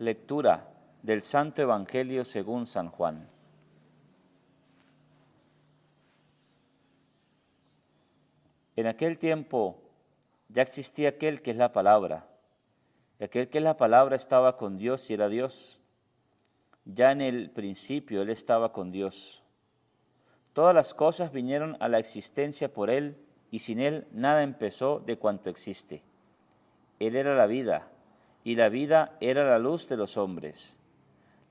Lectura del Santo Evangelio según San Juan. En aquel tiempo ya existía aquel que es la palabra, y aquel que es la palabra estaba con Dios y era Dios. Ya en el principio Él estaba con Dios. Todas las cosas vinieron a la existencia por Él, y sin Él nada empezó de cuanto existe. Él era la vida, y la vida era la luz de los hombres.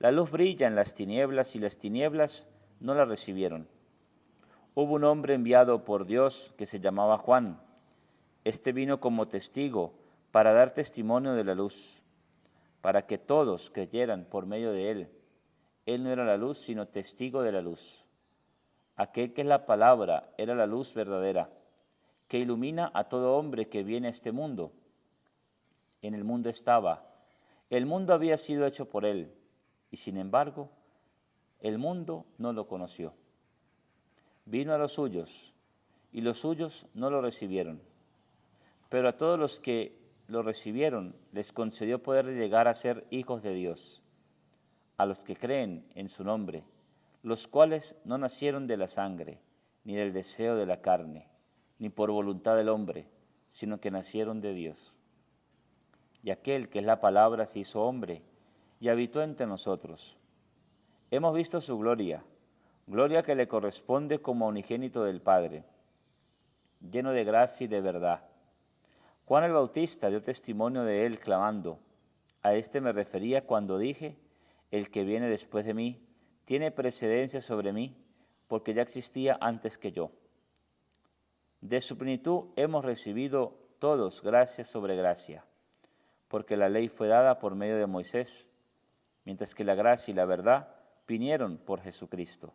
La luz brilla en las tinieblas, y las tinieblas no la recibieron. Hubo un hombre enviado por Dios que se llamaba Juan. Este vino como testigo para dar testimonio de la luz, para que todos creyeran por medio de él. Él no era la luz, sino testigo de la luz. Aquel que es la palabra era la luz verdadera, que ilumina a todo hombre que viene a este mundo. En el mundo estaba, el mundo había sido hecho por él, y sin embargo, el mundo no lo conoció. Vino a los suyos, y los suyos no lo recibieron. Pero a todos los que lo recibieron les concedió poder llegar a ser hijos de Dios, a los que creen en su nombre, los cuales no nacieron de la sangre, ni del deseo de la carne, ni por voluntad del hombre, sino que nacieron de Dios. Y aquel que es la palabra se hizo hombre y habitó entre nosotros. Hemos visto su gloria, gloria que le corresponde como unigénito del Padre, lleno de gracia y de verdad. Juan el Bautista dio testimonio de él clamando, a este me refería cuando dije, el que viene después de mí tiene precedencia sobre mí, porque ya existía antes que yo. De su plenitud hemos recibido todos gracia sobre gracia, porque la ley fue dada por medio de Moisés, mientras que la gracia y la verdad vinieron por Jesucristo.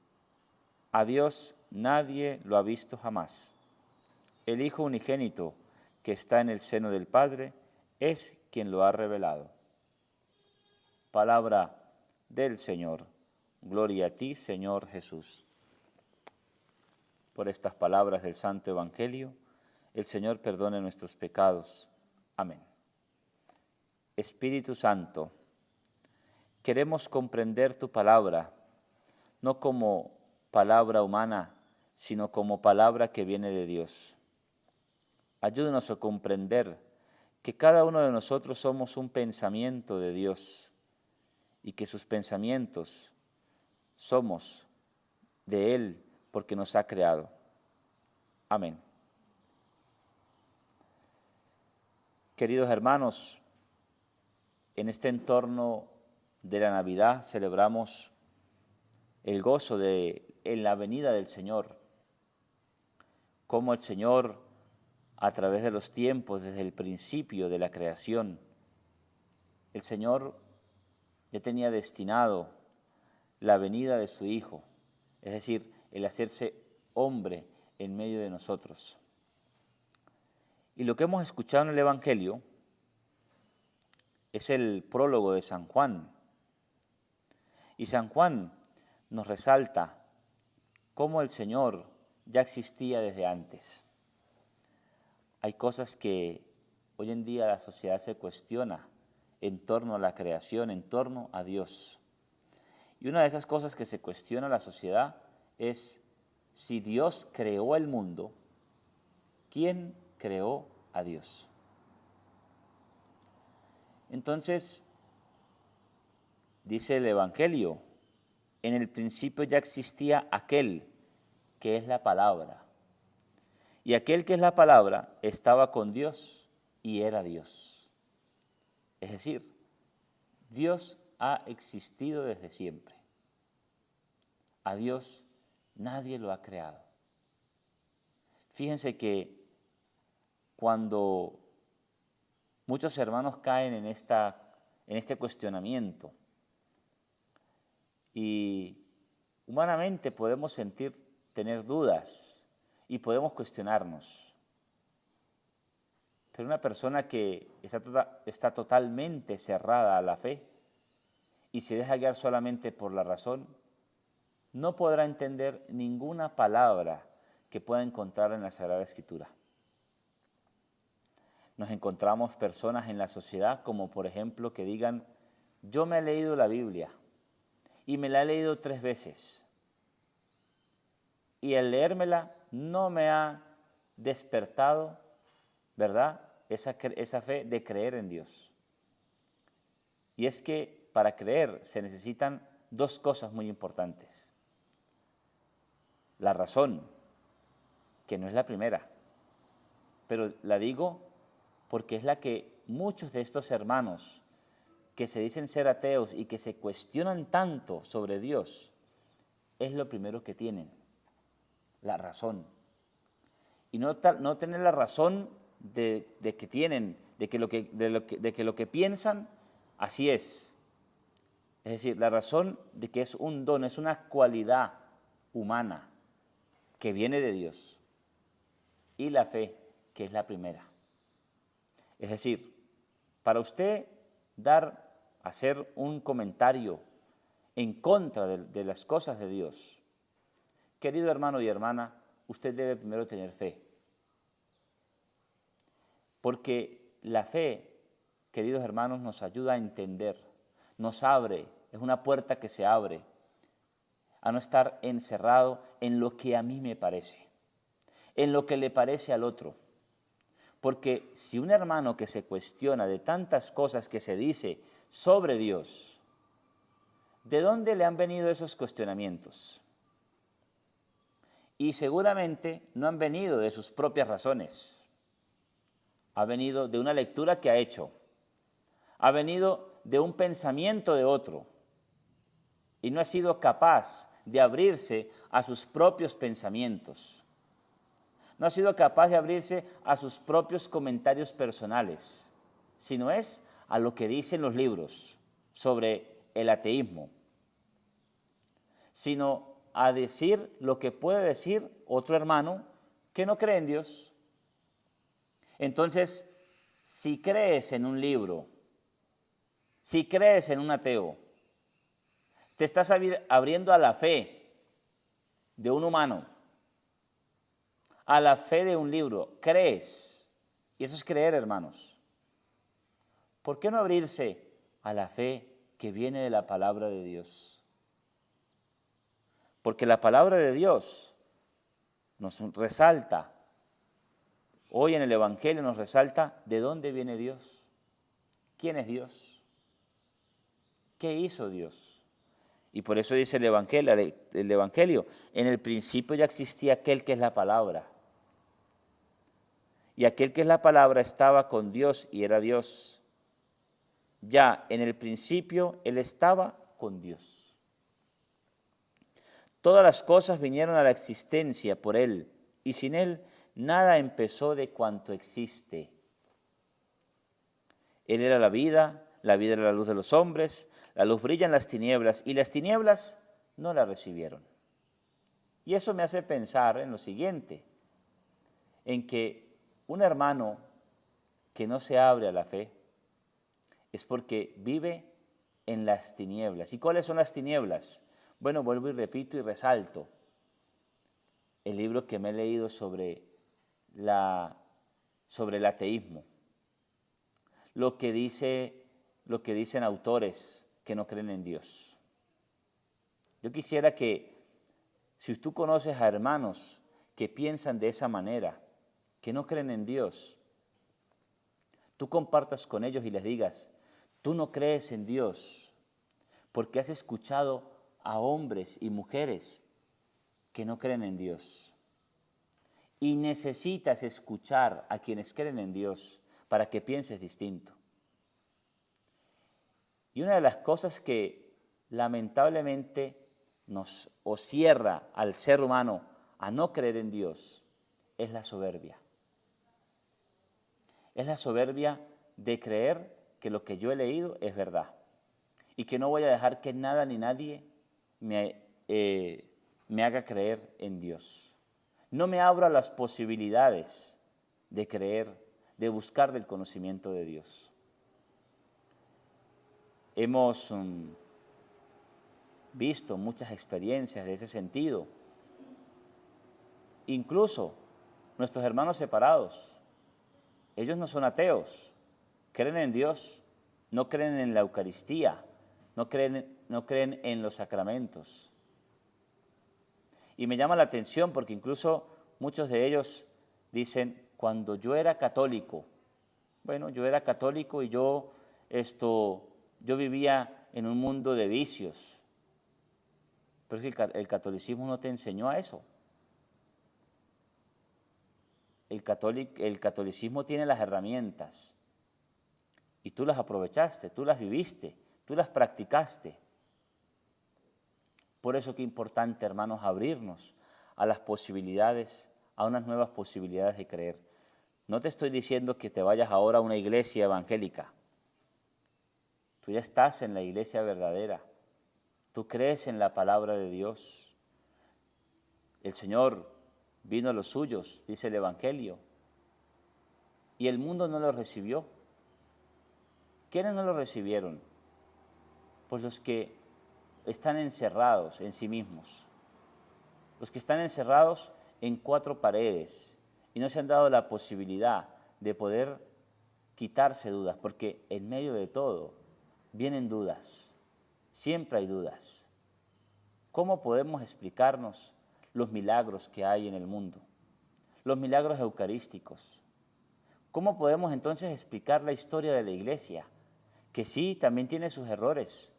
A Dios nadie lo ha visto jamás. El Hijo unigénito, que está en el seno del Padre, es quien lo ha revelado. Palabra del Señor. Gloria a ti, Señor Jesús. Por estas palabras del Santo Evangelio, el Señor perdone nuestros pecados. Amén. Espíritu Santo, queremos comprender tu palabra, no como palabra humana, sino como palabra que viene de Dios. Ayúdanos a comprender que cada uno de nosotros somos un pensamiento de Dios y que sus pensamientos somos de Él porque nos ha creado. Amén. Queridos hermanos, en este entorno de la Navidad celebramos el gozo en la venida del Señor, cómo el Señor, a través de los tiempos, desde el principio de la creación, el Señor ya tenía destinado la venida de su Hijo, es decir, el hacerse hombre en medio de nosotros. Y lo que hemos escuchado en el Evangelio es el prólogo de San Juan. Y San Juan nos resalta cómo el Señor ya existía desde antes. Hay cosas que hoy en día la sociedad se cuestiona en torno a la creación, en torno a Dios. Y una de esas cosas que se cuestiona la sociedad es si Dios creó el mundo, ¿quién creó a Dios? Entonces, dice el Evangelio, en el principio ya existía aquel que es la palabra. Y aquel que es la palabra estaba con Dios y era Dios. Es decir, Dios ha existido desde siempre. A Dios nadie lo ha creado. Fíjense que cuando muchos hermanos caen en este cuestionamiento, y humanamente podemos tener dudas y podemos cuestionarnos. Pero una persona que está totalmente cerrada a la fe y se deja guiar solamente por la razón, no podrá entender ninguna palabra que pueda encontrar en la Sagrada Escritura. Nos encontramos personas en la sociedad como por ejemplo que digan yo me he leído la Biblia y me la he leído 3 veces. Y al leérmela no me ha despertado, ¿verdad?, esa fe de creer en Dios. Y es que para creer se necesitan 2 cosas muy importantes. La razón, que no es la primera, pero la digo porque es la que muchos de estos hermanos que se dicen ser ateos y que se cuestionan tanto sobre Dios, es lo primero que tienen, la razón. Y no tener la razón de que tienen, de que lo que piensan, así es. Es decir, la razón de que es un don, es una cualidad humana que viene de Dios. Y la fe, que es la primera. Es decir, para usted hacer un comentario en contra de las cosas de Dios, querido hermano y hermana, usted debe primero tener fe. Porque la fe, queridos hermanos, nos ayuda a entender, nos abre, es una puerta que se abre a no estar encerrado en lo que a mí me parece, en lo que le parece al otro. Porque si un hermano que se cuestiona de tantas cosas que se dice sobre Dios, ¿de dónde le han venido esos cuestionamientos? Y seguramente no han venido de sus propias razones. Ha venido de una lectura que ha hecho. Ha venido de un pensamiento de otro. Y no ha sido capaz de abrirse a sus propios pensamientos. No ha sido capaz de abrirse a sus propios comentarios personales, sino es a lo que dicen los libros sobre el ateísmo, sino a decir lo que puede decir otro hermano que no cree en Dios. Entonces, si crees en un libro, si crees en un ateo, te estás abriendo a la fe de un humano, a la fe de un libro. Crees, y eso es creer, hermanos. ¿Por qué no abrirse a la fe que viene de la palabra de Dios? Porque la palabra de Dios nos resalta, hoy en el Evangelio nos resalta de dónde viene Dios, quién es Dios, qué hizo Dios. Y por eso dice el Evangelio, en el principio ya existía aquel que es la palabra. Y aquel que es la palabra estaba con Dios y era Dios. Ya en el principio Él estaba con Dios. Todas las cosas vinieron a la existencia por Él, y sin Él nada empezó de cuanto existe. Él era la vida era la luz de los hombres, la luz brilla en las tinieblas, y las tinieblas no la recibieron. Y eso me hace pensar en lo siguiente, en que un hermano que no se abre a la fe es porque vive en las tinieblas. ¿Y cuáles son las tinieblas? Bueno, vuelvo y repito y resalto el libro que me he leído sobre el ateísmo. Lo que dicen autores que no creen en Dios. Yo quisiera que, si tú conoces a hermanos que piensan de esa manera, que no creen en Dios, tú compartas con ellos y les digas, tú no crees en Dios porque has escuchado a hombres y mujeres que no creen en Dios. Y necesitas escuchar a quienes creen en Dios para que pienses distinto. Y una de las cosas que lamentablemente nos cierra al ser humano a no creer en Dios es la soberbia. Es la soberbia de creer que lo que yo he leído es verdad y que no voy a dejar que nada ni nadie me haga creer en Dios. No me abro a las posibilidades de creer, de buscar del conocimiento de Dios. Hemos visto muchas experiencias de ese sentido. Incluso nuestros hermanos separados, ellos no son ateos, creen en Dios, no creen en la Eucaristía, no creen en los sacramentos. Y me llama la atención porque incluso muchos de ellos dicen, cuando yo era católico, bueno, yo era católico y yo vivía en un mundo de vicios. Pero es que el catolicismo no te enseñó a eso. El catolicismo tiene las herramientas y tú las aprovechaste, tú las viviste, tú las practicaste. Por eso que es importante, hermanos, abrirnos a las posibilidades, a unas nuevas posibilidades de creer. No te estoy diciendo que te vayas ahora a una iglesia evangélica. Tú ya estás en la iglesia verdadera. Tú crees en la palabra de Dios. El Señor vino a los suyos, dice el Evangelio, y el mundo no lo recibió. ¿Quiénes no lo recibieron? Pues los que están encerrados en sí mismos, los que están encerrados en cuatro paredes y no se han dado la posibilidad de poder quitarse dudas, porque en medio de todo vienen dudas, siempre hay dudas. ¿Cómo podemos explicarnos los milagros que hay en el mundo? Los milagros eucarísticos. ¿Cómo podemos entonces explicar la historia de la Iglesia? Que sí, también tiene sus errores,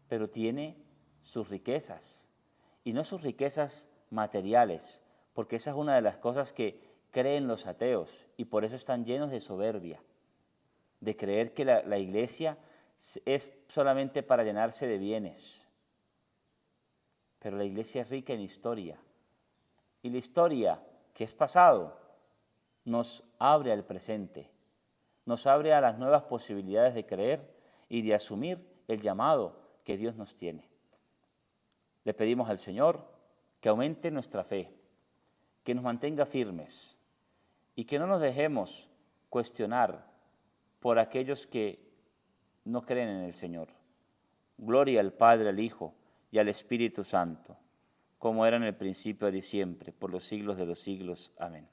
pero tiene sus riquezas. Y no sus riquezas materiales, porque esa es una de las cosas que creen los ateos y por eso están llenos de soberbia, de creer que la Iglesia es solamente para llenarse de bienes. Pero la Iglesia es rica en historia. Y la historia, que es pasado, nos abre al presente, nos abre a las nuevas posibilidades de creer y de asumir el llamado que Dios nos tiene. Le pedimos al Señor que aumente nuestra fe, que nos mantenga firmes y que no nos dejemos cuestionar por aquellos que no creen en el Señor. Gloria al Padre, al Hijo y al Espíritu Santo, como era en el principio, ahora y siempre, por los siglos de los siglos. Amén.